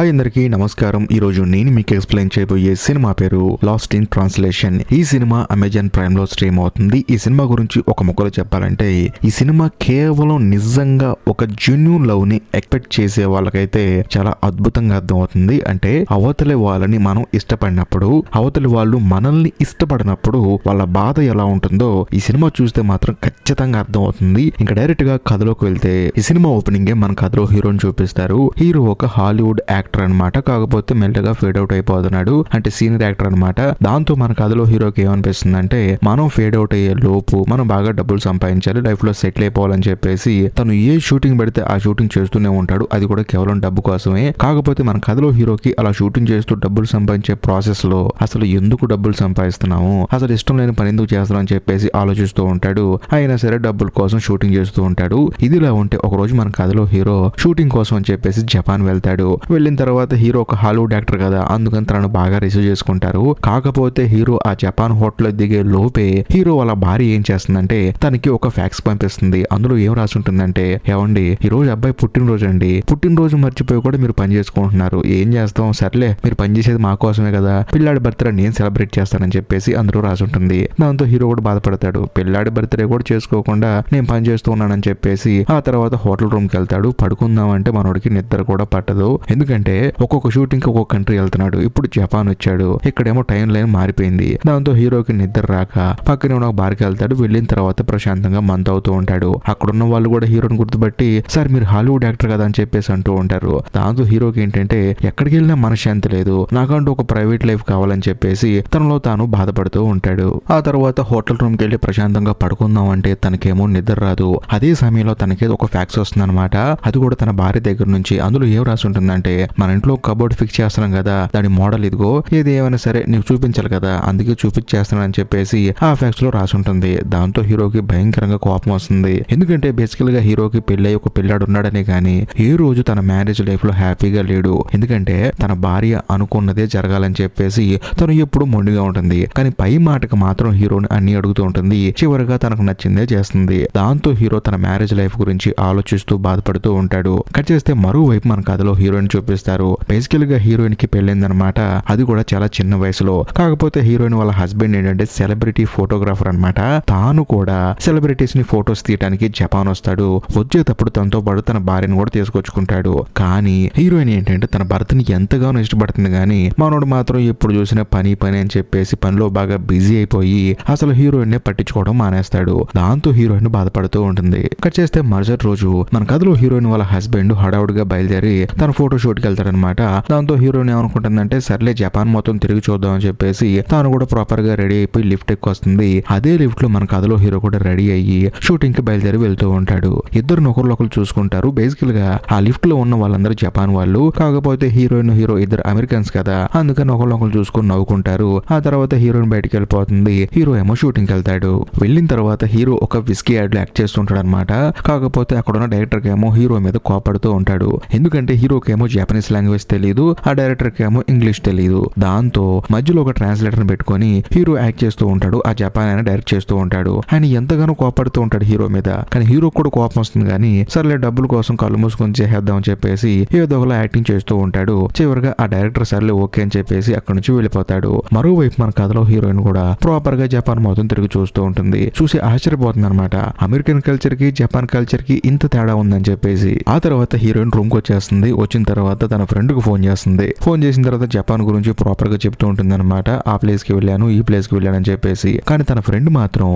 Hi అందరికీ నమస్కారం. ఈరోజు నేను మీకు ఎక్స్ప్లెయిన్ చేయబోయే సినిమా పేరు లాస్ట్ ఇన్ ట్రాన్స్లేషన్. ఈ సినిమా అమెజాన్ ప్రైమ్ లో స్ట్రీమ్ అవుతుంది. ఈ సినిమా గురించి ఒక ముక్కలో చెప్పాలంటే ఈ సినిమా కేవలం నిజంగా ఒక జెన్యూన్ లవ్ ని ఎక్స్పెక్ట్ చేసే వాళ్ళకైతే చాలా అద్భుతంగా అర్థమవుతుంది. అంటే అవతలి వాళ్ళని మనం ఇష్టపడినప్పుడు, అవతలి వాళ్ళు మనల్ని ఇష్టపడినప్పుడు వాళ్ళ బాధ ఎలా ఉంటుందో ఈ సినిమా చూస్తే మాత్రం ఖచ్చితంగా అర్థమవుతుంది. ఇంకా డైరెక్ట్ గా కథలోకి వెళ్తే ఈ సినిమా ఓపెనింగే మన కథలో హీరోని చూపిస్తారు. హీరో ఒక హాలీవుడ్ యాక్టర్ అనమాట. కాకపోతే మెల్లగా ఫేడ్ అవుట్ అయిపోతున్నాడు. అంటే సీనియర్ యాక్టర్ అనమాట. దాంతో మన కథలో హీరోకి ఏమనిపిస్తుంది అంటే మనం ఫేడ్ అవుట్ అయ్యే లోపు మనం బాగా డబ్బులు సంపాదించాలి, లైఫ్ లో సెటిల్ అయిపోవాలని చెప్పేసి తను ఏ షూటింగ్ పెడితే ఆ షూటింగ్ చేస్తూనే ఉంటాడు. అది కూడా కేవలం డబ్బు కోసమే. కాకపోతే మన కథలో హీరోకి అలా షూటింగ్ చేస్తూ డబ్బులు సంపాదించే ప్రాసెస్ లో అసలు ఎందుకు డబ్బులు సంపాదిస్తున్నాము, అసలు ఇష్టం లేని పని ఎందుకు చేస్తున్నాం అని చెప్పేసి ఆలోచిస్తూ ఉంటాడు. అయినా సరే డబ్బుల కోసం షూటింగ్ చేస్తూ ఉంటాడు. ఇదిలా ఉంటే ఒక రోజు మన కథలో హీరో షూటింగ్ కోసం అని చెప్పేసి జపాన్ వెళ్తాడు. వెళ్ళిన తర్వాత హీరో ఒక హాలీవుడ్ యాక్టర్ కదా, అందుకని తనను బాగా రిసీవ్ చేసుకుంటారు. కాకపోతే హీరో ఆ జపాన్ హోటల్ దిగే లోపే హీరో వాళ్ళ భార్య ఏం చేస్తుందంటే తనకి ఒక ఫ్యాక్స్ పంపిస్తుంది. అందులో ఏం రాసి ఉంటుందంటే, ఏమండి ఈ రోజు అబ్బాయి పుట్టినరోజు అండి, పుట్టినరోజు మర్చిపోయి కూడా మీరు పని చేసుకుంటున్నారు, ఏం చేస్తాం, సర్లే మీరు పని చేసేది మా కోసమే కదా, పిల్లాడి బర్త్డే నేను సెలబ్రేట్ చేస్తానని చెప్పేసి అందులో రాసి ఉంటుంది. దాంతో హీరో కూడా బాధపడతాడు. పిల్లాడి బర్త్డే కూడా చేసుకోకుండా నేను పని చేస్తూ ఉన్నానని చెప్పేసి ఆ తర్వాత హోటల్ రూమ్ కి వెళ్తాడు. పడుకుందామంటే మనోడికి నిద్ర కూడా పట్టదు. ఎందుకంటే ఒక్కొక్క షూటింగ్ కి ఒక్కొక్క కంట్రీ వెళ్తున్నాడు. ఇప్పుడు జపాన్ వచ్చాడు, ఇక్కడేమో టైం లైన్ మారిపోయింది. దాంతో హీరోకి నిద్ర రాక పక్కనే ఉన్న బార్కి వెళ్తాడు. వెళ్ళిన తర్వాత ప్రశాంతంగా మంత్ అవుతూ ఉంటాడు. అక్కడున్న వాళ్ళు కూడా హీరోని గుర్తుపట్టి సార్ మీరు హాలీవుడ్ యాక్టర్ కదా అని చెప్పేసి అంటూ ఉంటారు. దాంతో హీరోకి ఏంటంటే ఎక్కడికి వెళ్ళినా మనశ్శాంతి లేదు, నాకంటూ ఒక ప్రైవేట్ లైఫ్ కావాలని చెప్పేసి తనలో తాను బాధపడుతూ ఉంటాడు. ఆ తర్వాత హోటల్ రూమ్ కి వెళ్ళి ప్రశాంతంగా పడుకుందాం అంటే తనకేమో నిద్ర రాదు. అదే సమయంలో తనకి ఒక ఫ్యాక్స్ వస్తుంది అనమాట. అది కూడా తన భార్య దగ్గర నుంచి. అందులో ఏం రాసి ఉంటుందంటే, మన ఇంట్లో కబోర్డ్ ఫిక్స్ చేస్తున్నాం కదా, దాని మోడల్ ఇదిగో, ఏది ఏమైనా సరే నీకు చూపించాలి కదా, అందుకే చూపించేస్తాను అని చెప్పేసి ఆ ఫ్యాక్స్ లో రాసి ఉంటుంది. దాంతో హీరోకి భయంకరంగా కోపం వస్తుంది. ఎందుకంటే బేసికల్ గా హీరోకి పెళ్ళై ఒక పిల్లాడు ఉన్నాడనే కానీ ఏ రోజు తన మ్యారేజ్ లైఫ్ లో హ్యాపీగా లేడు. ఎందుకంటే తన భార్య అనుకున్నదే జరగాలని చెప్పేసి తను ఎప్పుడు మొండిగా ఉంటుంది. కానీ పై మాటకు మాత్రం హీరోని అన్ని అడుగుతూ ఉంటుంది. చివరిగా తనకు నచ్చిందే చేస్తుంది. దాంతో హీరో తన మ్యారేజ్ లైఫ్ గురించి ఆలోచిస్తూ బాధపడుతూ ఉంటాడు. కట్ చేస్తే మరోవైపు మన కథలో హీరోయిన్ చూపిస్తారు. బేసికల్ గా హీరోయిన్ కి పెళ్ళిందనమాట. అది కూడా చాలా చిన్న వయసులో. కాకపోతే హీరోయిన్ వాళ్ళ హస్బెండ్ ఏంటంటే సెలబ్రిటీ ఫోటోగ్రాఫర్ అనమాట. తాను కూడా సెలబ్రిటీస్ ని ఫొటోస్ తీయడానికి జపాన్ వస్తాడు. వచ్చేటప్పుడు తనతో పాటు తన భార్యను కూడా తీసుకొచ్చుకుంటాడు. కానీ హీరోయిన్ ఏంటంటే తన భర్తని ఎంతగానో ఇష్టపడుతుంది, కానీ మనోడు మాత్రం ఎప్పుడు చూసినా పని పని అని చెప్పేసి పనిలో బాగా బిజీ అయిపోయి అసలు హీరోయిన్ నే పట్టించుకోవడం మానేస్తాడు. దాంతో హీరోయిన్ బాధపడుతూ ఉంటుంది. కట్ చేస్తే మరుసటి రోజు మన కథలో హీరోయిన్ వాళ్ళ హస్బెండ్ హడావుడిగా బయలుదేరి తన ఫోటో షూట్ కి వెళ్తాడనమాట. దాంతో హీరోయిన్ ఏమనుకుంటుందంటే సర్లే జపాన్ మొత్తం తిరిగి చూద్దాం అని చెప్పేసి తాను కూడా ప్రాపర్ గా రెడీ అయిపోయి లిఫ్ట్ ఎక్కువ వస్తుంది. అదే లిఫ్ట్ లో మన కథలో హీరో కూడా రెడీ అయ్యి షూటింగ్ కి బయలుదేరి వెళ్తూ ఉంటాడు. ఇద్దరు ఒకరు చూసుకుంటారు. బేసికల్ గా ఆ లిఫ్ట్ లో ఉన్న వాళ్ళందరూ జపాన్ వాళ్ళు. కాకపోతే హీరోయిన్ హీరో ఇద్దరు అమెరికన్స్ కదా, అందుకని ఒకరు చూసుకొని నవ్వుకుంటారు. ఆ తర్వాత హీరోయిన్ బయటికి వెళ్ళిపోతుంది. హీరో ఏమో షూటింగ్ కి వెళ్తాడు. వెళ్ళిన తర్వాత హీరో ఒక విస్కీ యాడ్ లో యాక్ట్ చేస్తుంటాడు అనమాట. కాకపోతే అక్కడ ఉన్న డైరెక్టర్ ఏమో హీరో మీద కోపడుతూ ఉంటాడు. ఎందుకంటే హీరోకి ఏమో జపనీస్ లాంగ్వేజ్ తెలియదు, ఆ డైరెక్టర్ కి ఏమో ఇంగ్లీష్ తెలియదు. దాంతో మధ్యలో ఒక ట్రాన్స్లేటర్ పెట్టుకొని హీరో యాక్ట్ చేస్తూ ఉంటాడు. ఆ జపాన్ ఆయన డైరెక్ట్ చేస్తూ ఉంటాడు. ఆయన ఎంతగానో కోపడుతూ ఉంటాడు హీరో మీద. కానీ హీరో కూడా కోపం వస్తుంది, కానీ సర్లే డబ్బుల కోసం కళ్ళు మూసుకొని చేసేద్దాం అని చెప్పేసి ఏదో ఒకలా యాక్టింగ్ చేస్తూ ఉంటాడు. చివరిగా ఆ డైరెక్టర్ సర్లే ఓకే అని చెప్పేసి అక్కడి నుంచి వెళ్ళిపోతాడు. మరోవైపు మన కథలో హీరోయిన్ కూడా ప్రాపర్ గా జపాన్ మొత్తం తిరిగి చూస్తూ ఉంటుంది. చూసి ఆశ్చర్యపోతుంది అనమాట. అమెరికన్ కల్చర్ కి జపాన్ కల్చర్ కి ఇంత తేడా ఉందని చెప్పేసి. ఆ తర్వాత హీరోయిన్ రూమ్ కి వచ్చేస్తుంది. వచ్చిన తర్వాత తన ఫ్రెండ్ కు ఫోన్ చేస్తుంది. ఫోన్ చేసిన తర్వాత జపాన్ గురించి ప్రాపర్ గా చెప్తూ ఉంటుంది అనమాట. ఆ ప్లేస్ కి వెళ్ళాను, ఈ ప్లేస్ కి వెళ్ళాను అని చెప్పేసి. కానీ తన ఫ్రెండ్ మాత్రం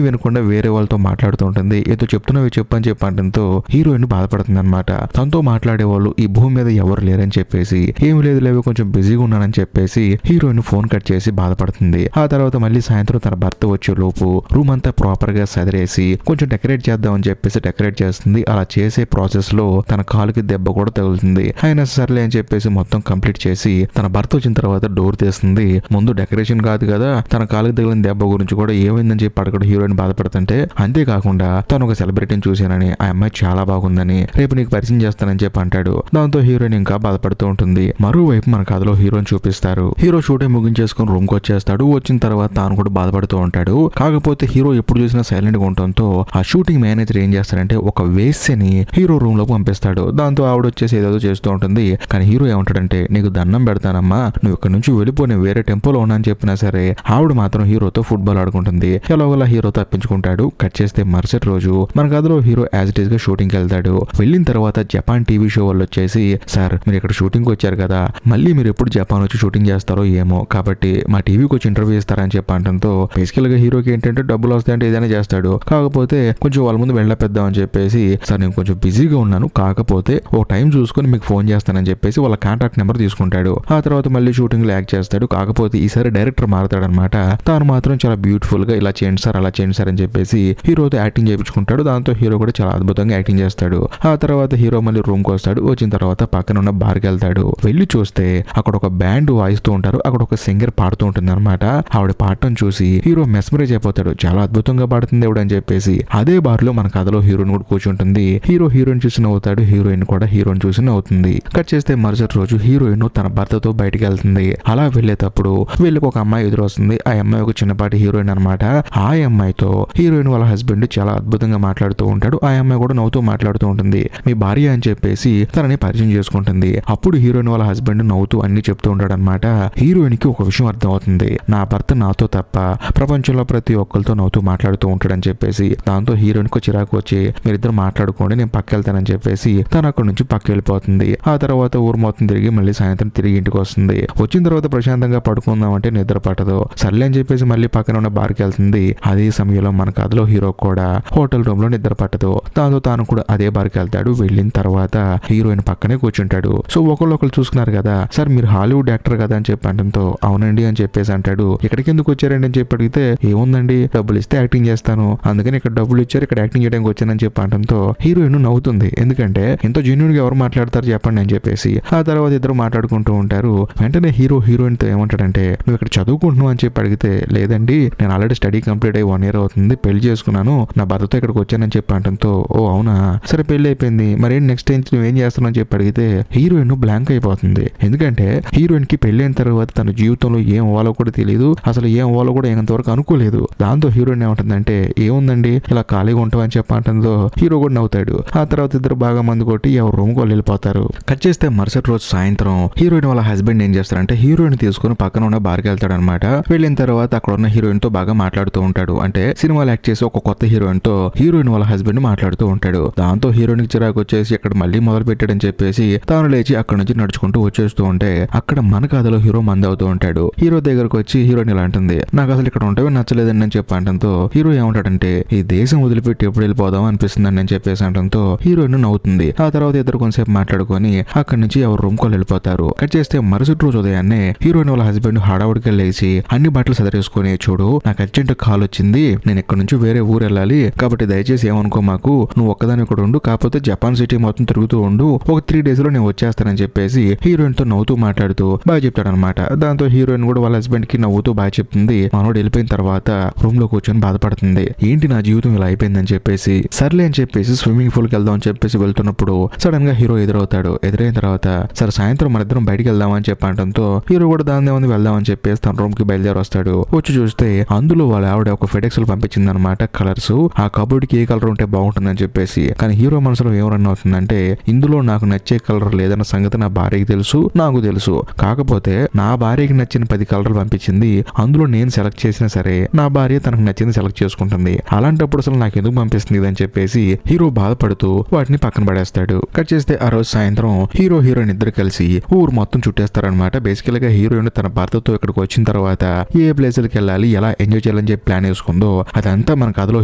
వినకుండా వేరే వాళ్ళతో మాట్లాడుతూ ఉంటుంది. ఏదో చెప్తున్నావు చెప్పని చెప్పడంతో హీరోయిన్ బాధపడుతుంది అనమాట. తనతో మాట్లాడే వాళ్ళు ఈ భూమి మీద ఎవరు లేరని చెప్పేసి, ఏమి లేదు లేవు కొంచెం బిజీగా ఉన్నానని చెప్పేసి హీరోయిన్ ఫోన్ కట్ చేసి బాధపడుతుంది. ఆ తర్వాత మళ్ళీ సాయంత్రం తన భర్త వచ్చే లోపు రూమ్ అంతా ప్రాపర్ గా సదిరేసి కొంచెం డెకరేట్ చేద్దాం అని చెప్పేసి డెకరేట్ చేస్తుంది. అలా చేసే ప్రాసెస్ లో తన కాలుకి దెబ్బ కూడా తగులుతుంది. అయినా సర్లే అని చెప్పేసి మొత్తం కంప్లీట్ చేసి తన భర్త వచ్చిన తర్వాత డోర్ తీస్తుంది. ముందు డెకరేషన్ కాదు కదా, తన కాలుకి తగిలిన దెబ్బ గురించి కూడా ఏమైందని చెప్పి అక్కడ హీరోయిన్ బాధపడుతుంటే, అంతేకాకుండా తను ఒక సెలబ్రిటీని చూశానని, ఆ అమ్మాయి చాలా బాగుందని, రేపు నీకు పరిచయం చేస్తానని చెప్పి అంటాడు. దాంతో హీరోయిన్ ఇంకా బాధపడుతూ ఉంటుంది. మరోవైపు మన కథలో హీరోని చూపిస్తారు. హీరో షూటింగ్ ముగించేసుకుని రూమ్ కి వచ్చేస్తాడు. వచ్చిన తర్వాత తాను కూడా బాధపడుతూ ఉంటాడు. కాకపోతే హీరో ఎప్పుడు చూసినా సైలెంట్ గా ఉండటంతో ఆ షూటింగ్ మేనేజర్ ఏం చేస్తాడంటే ఒక వేస్యని హీరో రూమ్ లో పంపిస్తాడు. దాంతో ఆవిడ వచ్చేసి ఏదో చేస్తూ ఉంటుంది. కానీ హీరో ఏమంటాడంటే నీకు దండం పెడతానమ్మా, నువ్వు ఇక్కడ నుంచి వెళ్ళిపో, నేను వేరే టెంపోలో ఉన్నా అని చెప్పినా సరే ఆవిడ మాత్రం హీరోతో ఫుట్బాల్ ఆడుకుంటుంది. ఎలాగోలా హీరో తప్పించుకుంటాడు. కట్ చేస్తే మరుసటి రోజు మన కథలో హీరో యాజ్ ఇట్ ఈస్ గా షూటింగ్ కి వెళ్తాడు. వెళ్ళిన తర్వాత జపాన్ టీవీ షో వాళ్ళు వచ్చేసి సార్ మీరు ఇక్కడ షూటింగ్ వచ్చారు కదా, మళ్ళీ మీరు ఎప్పుడు జపాన్ వచ్చి షూటింగ్ చేస్తారో ఏమో, కాబట్టి మా టీవీకి వచ్చి ఇంటర్వ్యూ ఇస్తారని చెప్పడంతో బేసికల్ గా హీరోకి ఏంటంటే డబ్బులు వస్తాయంటే ఏదైనా చేస్తాడు. కాకపోతే కొంచెం వాళ్ళ ముందు వెళ్ళపెద్దాం అని చెప్పేసి సార్ నేను కొంచెం బిజీగా ఉన్నాను, కాకపోతే ఓ టైం చూసుకొని మీకు ఫోన్ చేస్తానని చెప్పేసి వాళ్ళ కాంటాక్ట్ నెంబర్ తీసుకుంటాడు. ఆ తర్వాత మళ్ళీ షూటింగ్ లో యాక్ట్ చేస్తాడు. కాకపోతే ఈసారి డైరెక్టర్ మారుతాడనమాట. తాను మాత్రం చాలా బ్యూటిఫుల్ గా ఇలా చేయండి సార్ అలా చేయండి సార్ అని చెప్పేసి హీరోతో యాక్టింగ్ చేయించుకుంటాడు. దాంతో హీరో కూడా చాలా అద్భుతంగా యాక్టింగ్ చేస్తాడు. ఆ తర్వాత హీరో మళ్ళీ రూమ్ కి వస్తాడు. వచ్చిన తర్వాత పక్కన ఉన్న బార్కి వెళ్తాడు. వెళ్ళి చూస్తే అక్కడ ఒక బ్యాండ్ వాయిస్తూ ఉంటారు. అక్కడ ఒక సింగర్ పాడుతూ ఉంటుంది అనమాట. ఆవిడ పాడటం చూసి హీరో మెస్మరైజ్ అయిపోతాడు. చాలా అద్భుతంగా పాడుతుంది ఎవడని చెప్పేసి అదే బార్ లో మన కథలో హీరోయిన్ కూడా కూర్చుంటుంది. హీరో హీరోయిన్ చూసి నవ్వుతాడు. హీరోయిన్ కూడా హీరోయిన్ చూసి నవ్వుతుంది. కట్ చేస్తే మరుసటి రోజు హీరోయిన్ తన భర్తతో బయటికి వెళ్తుంది. అలా వెళ్ళేటప్పుడు వీళ్ళకి ఒక అమ్మాయి ఎదురు వస్తుంది. ఆ అమ్మాయి ఒక చిన్నపాటి హీరోయిన్ అనమాట. ఆ అమ్మాయితో హీరోయిన్ వాళ్ళ హస్బెండ్ చాలా అద్భుతంగా మాట్లాడుతూ ఉంటాడు. ఆ అమ్మాయి కూడా నవ్వుతూ మాట్లాడుతూ ఉంటుంది. మీ భార్య అని చెప్పేసి తనని పరిచయం చేసుకుంటుంది. అప్పుడు హీరోయిన్ వాళ్ళ హస్బెండ్ నవ్వుతూ అన్ని చెప్తూ ఉంటాడు అనమాట. హీరోయిన్ కి ఒక విషయం అర్థం అవుతుంది, నా భర్త నాతో తప్ప ప్రపంచంలో ప్రతి ఒక్కరితో నవ్వుతూ మాట్లాడుతూ ఉంటాడని చెప్పేసి. దాంతో హీరోయిన్ కు చిరాకు వచ్చి మీరిద్దరు మాట్లాడుకోండి నేను పక్క వెళ్తానని చెప్పేసి తను అక్కడ నుంచి పక్క వెళ్ళిపోతుంది. ఆ తర్వాత ఊరు మొత్తం తిరిగి మళ్ళీ సాయంత్రం తిరిగి ఇంటికి వస్తుంది. వచ్చిన తర్వాత ప్రశాంతంగా పడుకుందాం అంటే నిద్ర పట్టదు. సర్లే అని చెప్పేసి మళ్ళీ పక్కన ఉన్న బార్కి వెళ్తుంది. అదే సమయంలో మన కథలో హీరో కూడా హోటల్ రూమ్ లో నిద్ర పట్టదు. దాంతో తాను కూడా అదే బార్కి వెళ్తాడు. వెళ్ళిన తర్వాత హీరోయిన్ పక్కనే కూర్చుంటాడు. సో ఒకళ్ళు చూసుకున్నారు కదా, సార్ మీరు హాలీవుడ్ యాక్టర్ కదా అని చెప్పి అంటంతో అవునండి అని చెప్పేసి అంటాడు. ఇక్కడికి ఎందుకు వచ్చారండి అని చెప్పి అడిగితే ఏముందండి డబ్బులు ఇస్తే యాక్టింగ్ చేస్తాను, అందుకని ఇక్కడ డబ్బులు ఇచ్చారు ఇక్కడ యాక్టింగ్ చేయడానికి వచ్చానని చెప్పి అంటంతో హీరోయిన్ నవ్వుతుంది. ఎందుకంటే ఎంతో జెన్యూన్ గా ఎవరు మాట్లాడతారు చెప్పండి అని చెప్పేసి. ఆ తర్వాత ఇద్దరు మాట్లాడుకుంటూ ఉంటారు. వెంటనే హీరో హీరోయిన్ తో ఏమంటాడంటే నువ్వు ఇక్కడ చదువుకుంటున్నావు అని చెప్పి అడిగితే లేదండి నేను ఆల్రెడీ స్టడీ కంప్లీట్ అయ్యి 1 year అవుతుంది, పెళ్లి చేసుకున్నాను, నా భర్తతో ఇక్కడికి వచ్చానని చెప్పి అంటంతో ఓ అవునా సరే పెళ్లి అయిపోయింది మరి నెక్స్ట్ టైం నువ్వేం చేస్తున్నావు అని చెప్పి అడిగితే హీరోయిన్ బ్లాంక్ అయిపోతుంది. ఎందుకంటే హీరోయిన్ కి పెళ్లి అయిన తర్వాత తన జీవితంలో ఏం అవ్వాలో కూడా తెలియదు, అసలు ఏం అవ్వాలో కూడా ఎంతవరకు అనుకోలేదు. దాంతో హీరోయిన్ ఏమంటుందంటే ఏముందండి ఇలా ఖాళీగా ఉంటామని చెప్పంటుందో హీరో కూడా నవ్వుతాడు. ఆ తర్వాత ఇద్దరు బాగా మందు కొట్టి ఎవరు రూమ్ కి వెళ్ళిపోతారు. కట్ చేస్తే మరుసటి రోజు సాయంత్రం హీరోయిన్ వాళ్ళ హస్బెండ్ ఏం చేస్తారంటే హీరోయిన్ తీసుకుని పక్కన ఉన్న బార్కి వెళ్తాడు అనమాట. వెళ్ళిన తర్వాత అక్కడ ఉన్న హీరోయిన్ తో బాగా మాట్లాడుతూ ఉంటాడు. అంటే సినిమాలు యాక్ట్ చేసి ఒక కొత్త హీరోయిన్ తో హీరోయిన్ వాళ్ళ హస్బెండ్ మాట్లాడుతూ ఉంటాడు. దాంతో హీరోయిన్ కి చిరాకు వచ్చేసి ఇక్కడ మళ్ళీ మొదలు పెట్టాడని చెప్పేసి తాను లేచి అక్కడ నుంచి నడుచుకుంటూ వచ్చేస్తూ ఉంటే అక్కడ మన కథలో హీరో మంది అవుతూ ఉంటాడు. హీరో దగ్గరకు వచ్చి హీరోయిన్ ఇలా అంటుంది నాకు అసలు ఇక్కడ ఉంటే నచ్చలేదని అని చెప్పి అంటంతో హీరో ఏమంటాడంటే ఈ దేశం వదిలిపెట్టి ఎప్పుడు వెళ్ళిపోదాం అనిపిస్తుందని అని చెప్పేసి అంటంతో హీరోయిన్ నవ్వుతుంది. ఆ తర్వాత ఇద్దరు కొంతసేపు మాట్లాడుకొని అక్కడి నుంచి ఎవరు రూమ్ కి వెళ్ళిపోతారు. కట్ చేస్తే మరుసటి రోజు ఉదయాన్నే హీరోయిన్ వాళ్ళ హస్బెండ్ హడావుడికి లేచి అన్ని బట్టలు సదరేసుకొని చూడు నాకు అర్జెంట్ కాల్ వచ్చింది, నేను ఇక్కడ నుంచి వేరే ఊరు వెళ్ళాలి, కాబట్టి దయచేసి ఏమనుకో మాకు, నువ్వు ఒక్కదాని ఇక్కడ ఉండు, కాకపోతే జపాన్ సిటీ మొత్తం తిరుగుతూ ఉండు, ఒక 3 days లో నేను వచ్చేస్తానని చెప్పేసి హీరోయిన్ తో నవ్వుతూ మాట్లాడుతూ బాగా చెప్తాడనమాట. దాంతో హీరోయిన్ కూడా వాళ్ళ హస్బెండ్ కి నవ్వుతూ బాగా చెప్తుంది. మనోడు వెళ్ళిపోయిన తర్వాత రూమ్ లో కూర్చొని బాధపడుతుంది. ఏంటి నా జీవితం ఇలా అయిపోయిందని చెప్పేసి సర్లే అని చెప్పేసి స్విమ్మింగ్ పూల్ కి వెళ్దాం అని చెప్పేసి వెళ్తున్నప్పుడు సడన్ గా హీరో ఎదురవుతాడు. ఎదురైన తర్వాత సరే సాయంత్రం మన ఇద్దరం బయటికి వెళ్దామని చెప్పడంతో హీరో కూడా దాని ఏముంది వెళ్దామని చెప్పేసి తన రూమ్ కి బయలుదేరి వస్తాడు. వచ్చి చూస్తే అందులో వాళ్ళ ఆవిడ ఒక ఫెడెక్స్ లో పంపించింది అనమాట కలర్స్. ఆ కబోర్డ్ కి ఏ కలర్ ఉంటే బాగుంటుందని చెప్పేసి. కానీ హీరో మనసులో ఏం రన్ అవుతుందంటే ఇందులో నాకు నచ్చే కలర్ లేదన్న సంగతి నా భార్యకి తెలుసు, నాకు తెలుసు, కాకపోతే నా భార్యకి నచ్చిన 10 కలర్లు పంపించింది, అందులో నేను సెలెక్ట్ చేసినా సరే నా భార్య తనకు నచ్చింది సెలెక్ట్ చేసుకుంటుంది, అలాంటప్పుడు అసలు నాకు ఎందుకు పంపిస్తుంది అని చెప్పేసి హీరో బాధపడుతూ వాటిని పక్కన పడేస్తాడు. కట్ చేస్తే ఆ రోజు సాయంత్రం హీరో హీరోయిన్ ఇద్దరు కలిసి ఊరు మొత్తం చుట్టేస్తారనమాట. బేసికల్ గా హీరోయిన్ తన భర్తతో ఇక్కడికి వచ్చిన తర్వాత ఏ ప్లేసులకి వెళ్ళాలి ఎలా ఎంజాయ్ చేయాలని చెప్పి ప్లాన్ వేసుకుందో అదంతా మన కథలో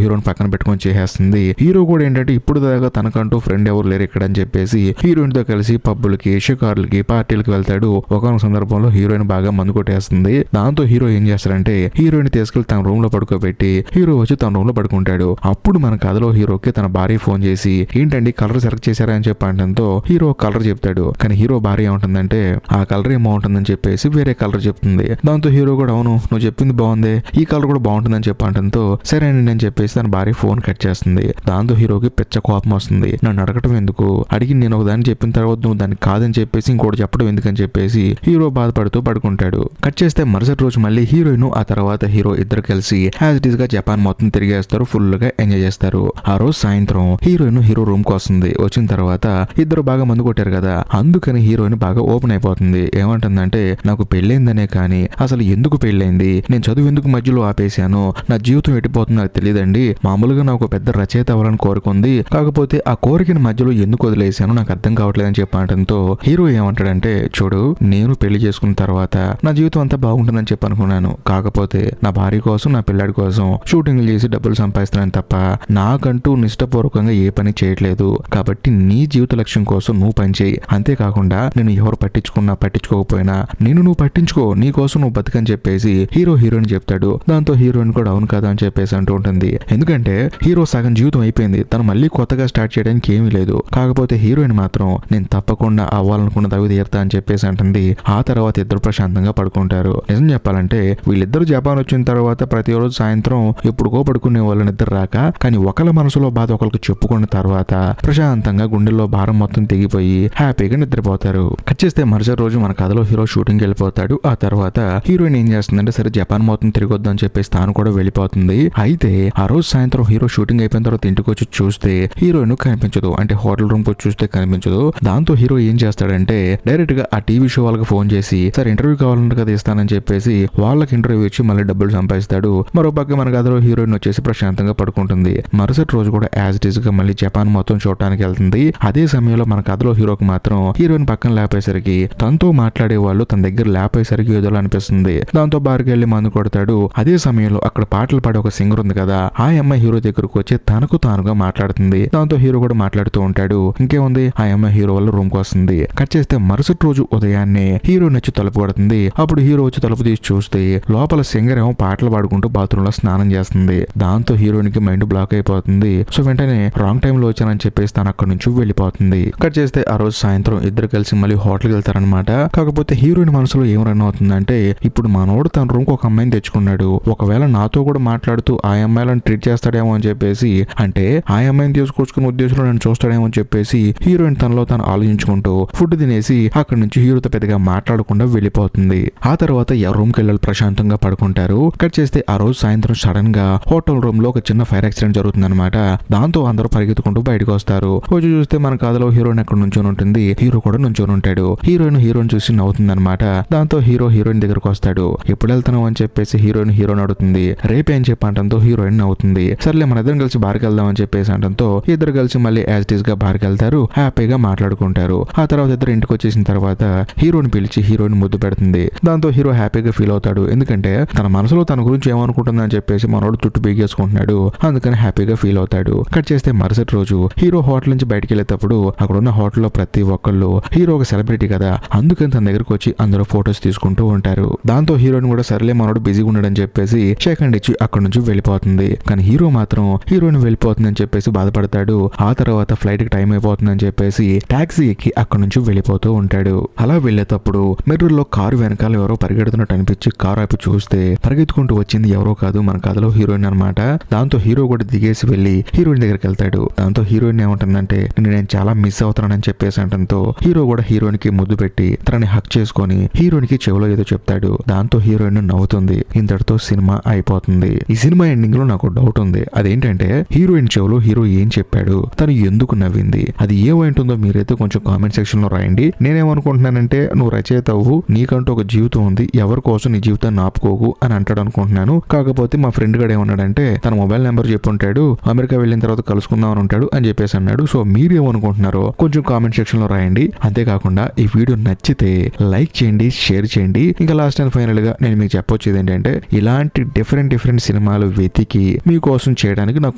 హీరోయిన్ పక్కన పెట్టుకొని చేసేస్తుంది. హీరో కూడా ఏంటంటే ఇప్పుడు దాకా తనకంటూ ఫ్రెండ్ ఎవరు లేరు ఇక్కడ అని చెప్పేసి హీరోయిన్ తో కలిసి పబ్బులకి షికార్లకి పార్టీలకి వెళ్తాడు. ఒక సందర్భంలో హీరోయిన్ బాగా మందు కొట్టేస్తుంది. దాంతో హీరో ఏం చేస్తాడంటే హీరోయిన్ తీసుకెళ్లి తన రూమ్ లో పడుకోబెట్టి హీరో వచ్చి తన రూమ్ లో పడుకుంటాడు. అప్పుడు మన కథలో హీరోకి తన భార్య ఫోన్ చేసి ఏంటండి కలర్ సెలెక్ట్ చేశారా అని చెప్పి అంటంతో హీరో కలర్ చెప్తాడు. కానీ హీరో భార్య ఏముంటుందంటే ఆ కలర్ ఏమో ఉంటుందని చెప్పేసి వేరే కలర్ చెప్తుంది. దాంతో హీరో కూడా అవును నువ్వు చెప్పింది బాగుంది, ఈ కలర్ కూడా బాగుంటుందని చెప్పి అంటంతో సరేనండి అని చెప్పేసి తన భార్య ఫోన్ కట్ చేస్తుంది. దాంతో హీరోకి పెద్ద కోపం వస్తుంది. నన్ను అడగటం ఎందుకు, అడిగి నేను ఒక దాన్ని చెప్పిన తర్వాత నువ్వు దాన్ని కాదని చెప్పేసి ఇంకోటి చెప్పడం ఎందుకని చెప్పేసి హీరో బాధపడుతూ పడుకుంటాడు. కట్ చేస్తే మరుసటి రోజు మళ్ళీ హీరోయిన్ ఆ తర్వాత హీరో ఇద్దరు కలిసి యాజ్ ఇట్ ఈస్ గా జపాన్ మొత్తం తిరిగేస్తారు, ఫుల్ గా ఎంజాయ్ చేస్తారు. ఆ రోజు సాయంత్రం హీరోయిన్ హీరో రూమ్ కు వస్తుంది. వచ్చిన తర్వాత ఇద్దరు బాగా మందు కొట్టారు కదా, కదా, అందుకని హీరోయిన్ బాగా ఓపెన్ అయిపోతుంది. ఏమంటుందంటే నాకు పెళ్ళైందనే కానీ అసలు ఎందుకు పెళ్ళైంది, నేను చదువు ఎందుకు మధ్యలో ఆపేశాను, నా జీవితం ఎట్టిపోతుంది నాకు తెలియదండి, మామూలుగా నాకు పెద్ద రచయిత అవ్వాలని కోరుకుంది, కాకపోతే ఆ కోరికని మధ్యలో ఎందుకు వదిలేశాను నాకు అర్థం కావట్లేదని చెప్పడంతో హీరో ఏమంటాడంటే చూడు, నేను పెళ్లి చేసుకున్న తర్వాత నా జీవితం అంతా బాగుంటుందని చెప్పి అనుకున్నాను, కాకపోతే నా భార్య కోసం నా పిల్లాడి కోసం షూటింగ్లు చేసి డబ్బులు సంపాదిస్తున్నాను తప్ప నాకంటూ నిష్ఠపూర్వకంగా ఏ పని చేయట్లేదు, కాబట్టి నీ జీవిత లక్ష్యం కోసం నువ్వు పని చేయి, అంతేకాకుండా నేను ఎవరు పట్టించుకున్నా పట్టించుకోకపోయినా నువ్వు పట్టించుకో, నీ కోసం నువ్వు బతుకని చెప్పేసి హీరోయిన్ చెప్తాడు. దాంతో హీరోయిన్ కూడా అవును కదా అని చెప్పేసి అంటూ ఉంటుంది. ఎందుకంటే హీరో సగం జీవితం అయిపోయింది, తను మళ్ళీ కొత్తగా స్టార్ట్ చేయడానికి ఏమీ లేదు, కాకపోతే హీరోయిన్ మాత్రం నేను తప్పకుండా అవ్వాలనుకున్న అవి తీరుతా అని చెప్పేసి అంటుంది. ఆ తర్వాత ఇద్దరు ప్రశాంతంగా పడుకుంటారు. నిజం చెప్పాలంటే వీళ్ళిద్దరు జపాన్ వచ్చిన తర్వాత ప్రతిరోజు సాయంత్రం ఎప్పుడుకో పడుకునే వాళ్ళు నిద్ర రాక, కానీ ఒకళ్ళ మనసులో బాధ ఒకరికి చెప్పుకున్న తర్వాత ప్రశాంతంగా గుండెల్లో భారం మొత్తం తెగిపోయి హ్యాపీగా నిద్రపోతారు. కట్ చేస్తే మరుసటి రోజు మన కథలో హీరో షూటింగ్ వెళ్ళిపోతాడు. ఆ తర్వాత హీరోయిన్ ఏం చేస్తుందంటే సరే జపాన్ మొత్తం తిరిగొద్దాం అని చెప్పేసి తాను కూడా వెళ్ళిపోతుంది. అయితే ఆ రోజు సాయంత్రం హీరో షూటింగ్ అయిపోయిన తర్వాత ఇంటికి వచ్చి చూస్తే హీరోయిన్ కనిపించదు, అంటే హోటల్ రూమ్ వచ్చి చూస్తే కనిపించదు. దాంతో హీరో ఏం చేస్తాడంటే డైరెక్ట్ గా ఆ టీవీ షో వాళ్ళకి ఫోన్ చేసి సరే ఇంటర్వ్యూ కావాలంటే కదా ఇస్తానని చెప్పేసి వాళ్ళకి ఇంటర్వ్యూ ఇచ్చి మళ్ళీ డబ్బులు సంపాదిస్తాడు. మరో పక్క మన కథలో హీరోయిన్ వచ్చేసి ప్రశాంతంగా పడుకుంటుంది. మరుసటి రోజు కూడా యాజ్ ఇట్ ఈస్ గా మళ్ళీ జపాన్ మొత్తం చూడటానికి వెళ్తుంది. అదే సమయంలో మన కథలో హీరోకి మాత్రం హీరోయిన్ పక్కన లేపేసరికి తనతో మాట్లాడే వాళ్ళు తన దగ్గర లేపేసరికి ఏదో అనిపిస్తుంది. దాంతో బార్కి వెళ్లి మందు కొడతాడు. అదే సమయంలో అక్కడ పాటలు పాడే ఒక సింగర్ ఉంది కదా, ఆ అమ్మాయి హీరో దగ్గరకు వచ్చి తనకు తానుగా మాట్లాడుతుంది. దాంతో హీరో కూడా మాట్లాడుతూ ఉంటాడు. ఇంకేముంది, ఆ అమ్మాయి హీరో వాళ్ళ రూమ్ కు వస్తుంది. కట్ చేస్తే మరుసటి రోజు ఉదయాన్నే హీరో వచ్చి తలుపు కొడుతుంది. అప్పుడు హీరో వచ్చి తలుపు తీసి చూస్తే లోపల సింగర్ ఏమో పాటలు పాడుకుంటూ బాత్రూమ్ లో స్నానం చేస్తుంది. దాంతో హీరోయిన్ కి మైండ్ బ్లాక్ అయిపోతుంది. సో వెంటనే రాంగ్ టైం లో వచ్చానని చెప్పేసి తను అక్కడి నుంచి వెళ్ళిపోతుంది. కట్ చేస్తే ఆ రోజు సాయంత్రం ఇద్దరు కలిసి మళ్ళీ హోటల్కి వెళ్తారనమాట. కాకపోతే హీరోయిన్ మనసులో ఏం రన్ అవుతుందంటే ఇప్పుడు మనోడు తన రూమ్ కు ఒక అమ్మాయిని తెచ్చుకున్నాడు, ఒకవేళ నాతో కూడా మాట్లాడుతూ ఆ అమ్మాయిలను ట్రీట్ చేస్తాడేమో అని చెప్పేసి, అంటే ఆ అమ్మాయిని తీసుకొచ్చుకున్న ఉద్దేశంలో నన్ను చూస్తాడేమో అని చెప్పేసి హీరోయిన్ తనలో తను ఆలోచించుకుంటూ ఫుడ్ తినేసి అక్కడి నుంచి హీరోతో పెద్దగా మాట్లాడకుండా వెళ్ళిపోతుంది. ఆ తర్వాత రూమ్ కి వెళ్ళాలి ప్రశాంతంగా పడుకుంటారు. కట్ చేస్తే ఆ రోజు సాయంత్రం సడన్ గా హోటల్ రూమ్ లో ఒక చిన్న ఫైర్ యాక్సిడెంట్ జరుగుతుంది అనమాట. దాంతో అందరూ పరిగెత్తుకుంటూ బయటకు వస్తారు. రోజు చూస్తే మన కథలో హీరోయిన్ అక్కడ నుంచొని ఉంటుంది, హీరో కూడా నుంచొని ఉంటాడు. హీరోయిన్ చూసి నవ్వుతుంది అనమాట. దాంతో హీరోయిన్ దగ్గరకు వస్తాడు. ఎప్పుడు వెళ్తున్నావు అని చెప్పేసి హీరోయిన్ అడుగుతుంది. రేపే అని చెప్పి అంటంతో హీరోయిన్ నవ్వుతుంది. సర్లే మన ఇద్దరం కలిసి బార్కి వెళ్దాం అని చెప్పేసి అంటంతో ఇద్దరు కలిసి మళ్ళీ యాజ్ ఇట్ ఈస్ గా బార్కి వెళ్తారు. హ్యాపీగా మాట్లాడుకుంటారు. ఆ తర్వాత ఇద్దరు ఇంటికి వచ్చేసిన తర్వాత హీరోని పిలిచి హీరోయిన్ ముద్దు పెడుతుంది. దాంతో హీరో హ్యాపీగా ఫీల్ అవుతాడు. ఎందుకంటే తన మనసులో తన గురించి ఏమనుకుంటుంది అని చెప్పేసి మనోడు చుట్టూ బీగేసుకుంటున్నాడు. అందుకని హ్యాపీగా ఫీల్ అవుతాడు. కట్ చేస్తే మరుసటి రోజు హీరో హోటల్ నుంచి బయటకు వెళ్ళేటప్పుడు అక్కడ ఉన్న హోటల్లో ప్రతి ఒక్కళ్ళు హీరో ఒక సెలబ్రిటీ కదా, అందుకని తన దగ్గరకు వచ్చి అందరూ ఫొటోస్ తీసుకుంటూ ఉంటారు. దాంతో హీరోయిన్ కూడా సర్లే మనోడు బిజీగా ఉన్నాడని చెప్పేసి షేక్ హ్యాండ్ ఇచ్చి అక్కడ నుంచి వెళ్ళిపోతుంది. కానీ హీరో మాత్రం హీరోయిన్ వెళ్ళిపోతుందని చెప్పేసి బాధపడతాడు. ఆ తర్వాత ఫ్లైట్ కి టైం అయిపోతుందని చెప్పేసి టాక్సీ ఎక్కి అక్కడ నుంచి వెళ్ళిపోతూ ఉంటాడు. అలా వెళ్ళేటప్పుడు మిర్రర్ లో కారు వెనకాల ఎవరో పరిగెడుతున్నట్టు అనిపించి కారు ఆపి చూస్తే పరిగెత్తుకుంటూ వచ్చింది ఎవరో కాదు, మన కథలో హీరోయిన్ అనమాట. దాంతో హీరో కూడా దిగేసి వెళ్లి హీరోయిన్ దగ్గరికి వెళ్తాడు. దాంతో హీరోయిన్ ఏమంటుందంటే నేను చాలా మిస్ అవుతానని చెప్పేసి అంటంతో హీరో కూడా హీరోయిన్ కి ముద్దు పెట్టి తనని హక్ చేసుకొని హీరోయిన్ కి చెవిలో ఏదో చెప్తాడు. దాంతో హీరోయిన్ నవ్వుతుంది. ఇంతటితో సినిమా అయిపోతుంది. ఈ సినిమా ఎండింగ్ లో నాకు డౌట్ ఉంది. అదేంటంటే హీరోయిన్ చెవిలో హీరో ఏం చెప్పాడు, తను ఎందుకు నవ్వింది, అది ఏమైంటుందో మీరైతే కొంచెం కామెంట్ సెక్షన్ లో రాయండి. నేనేమనుకుంటున్నానంటే నువ్వు రచయిత అవ్వు, నీకంటూ ఒక జీవితం ఉంది, ఎవరి కోసం నీ జీవితాన్ని ఆపుకోకు అని అంటాడు అనుకుంటున్నాను. కాకపోతే మా ఫ్రెండ్ గడు ఏమన్నాడంటే తన మొబైల్ నెంబర్ చెప్పుంటాడు, అమెరికా వెళ్ళిన తర్వాత కలుసుకుందాం అని ఉంటాడు అని చెప్పేసి అన్నాడు. సో మీరు ఏమనుకుంటున్నారో కొంచెం కామెంట్ సెక్షన్ లో రాయండి. అంతేకాకుండా ఈ వీడియో నచ్చితే లైక్ చేయండి, షేర్ చేయండి. ఇంకా లాస్ట్ అండ్ ఫైనల్ గా నేను మీకు చెప్పొచ్చేది ఏంటంటే ఇలాంటి డిఫరెంట్ సినిమాలు వెతికి మీకోసం చేయడానికి నాకు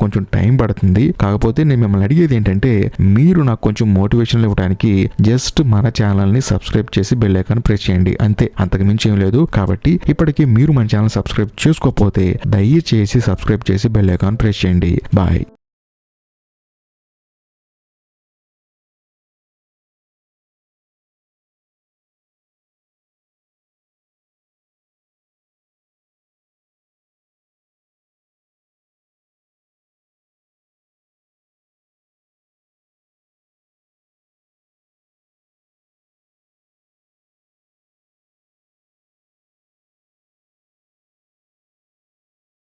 కొంచెం టైం పడుతుంది. కాకపోతే నేను మిమ్మల్ని అడిగేది ఏంటంటే మీరు నాకు కొంచెం మోటివేషన్ ఇవ్వడానికి జస్ట్ మన ఛానల్ ని సబ్స్క్రైబ్ చేసి బెల్ ఐకాన్ ప్రెస్ చేయండి, అంతే, అంతకు మించి ఏం లేదు. కాబట్టి ఇప్పటికీ మీరు మన ఛానల్ సబ్స్క్రైబ్ చేసుకోకపోతే దయచేసి సబ్స్క్రైబ్ చేసి బెల్ ఐకాన్ ప్రెస్ చేయండి. బాయ్.